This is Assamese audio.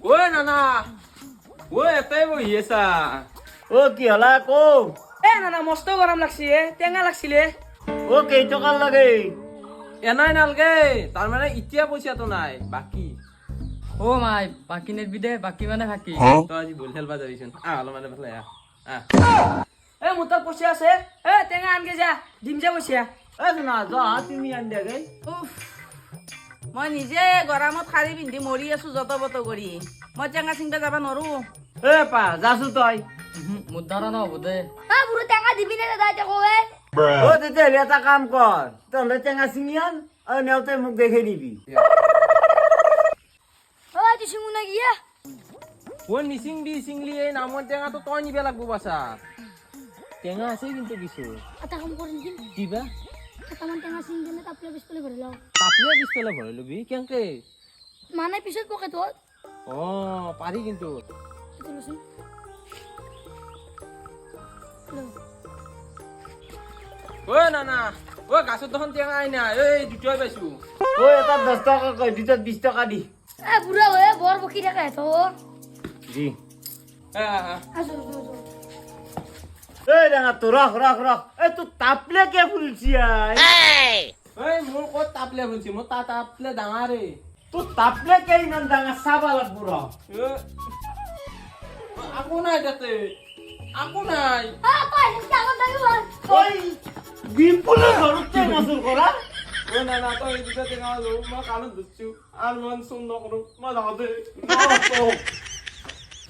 ঐ নানা ঐ এটাই বহি আছা ও কি হলা কো নানা মস্ত গরম লাগছে টেঙা লাগছিলে ও কেই টকা লাগে এনাই নালগে তাৰমানে এতিয়া পইচাটো নাই বাকী ও মাই বাকি নেবি দে বাকি মানে বাকি তই আজি বল খেলবা যাবিচোন অলপ মানে ভালে মোৰ তাত পইচা আছে টেঙা আনকে যা দিম যে পইচা এ না যা তুমি আন দেগে মই নিজে গৰমত শাৰী পিন্ধি মৰি আছো যত বত কৰি মই টেঙা চিংবা যাব নোৱাৰো এ পা যাসু তই মোৰ দ্বাৰা নহ'ব দে বুড়ো টেঙা দিবি নে দাদা এটা কবে ও তেতে এটা কাম কর তলে টেঙা চিঙিয়ান আর নেওতে মুখ দেখে দিবি ও তুই শুনু না গিয়া ও নিচিং দি চিংলি এই নামৰ টেঙাটো তই নিব লাগব বাছা টেঙা আছে কিন্তু কিছু এটা কাম করেন কি কিবা কেটামান টেঙা চিং দিলে তাপলে পিছলে ভরে লও তাপলে পিছফালে ভৰাই লবি কেনেকে মানে পিছত পকে তো অ পাৰি কিন্তু চলুন ঐ নানা ঐ গাছত দেখোন টেঙা আইনা এই দুটাই পাইছো ও এটা 10 টাকা কই দুটা 20 টাকা দি এ বুড়া হয়ে বর বকি থাকে তো জি আসো এ ডাঙা তো রাখ রাখ রাখ এ তুই তাপলে কে ফুলছি আই এই মোৰ ক'ত তাপলে বলছি মোৰ তাপলে ডাঙাৰে তুই তাপলে কে ইমান ডাঙা সাবা লাগব র আকো নাই তাতে আকো নাই আ কই টেঙা দাইও ওই বিপুলে ঘরতে মাসুল করা ঐ নানা তই এই দুটা টেঙা লৈ মই কাণত ধুচ্ছো আৰু মন চুন নকৰো মই যাওঁ দে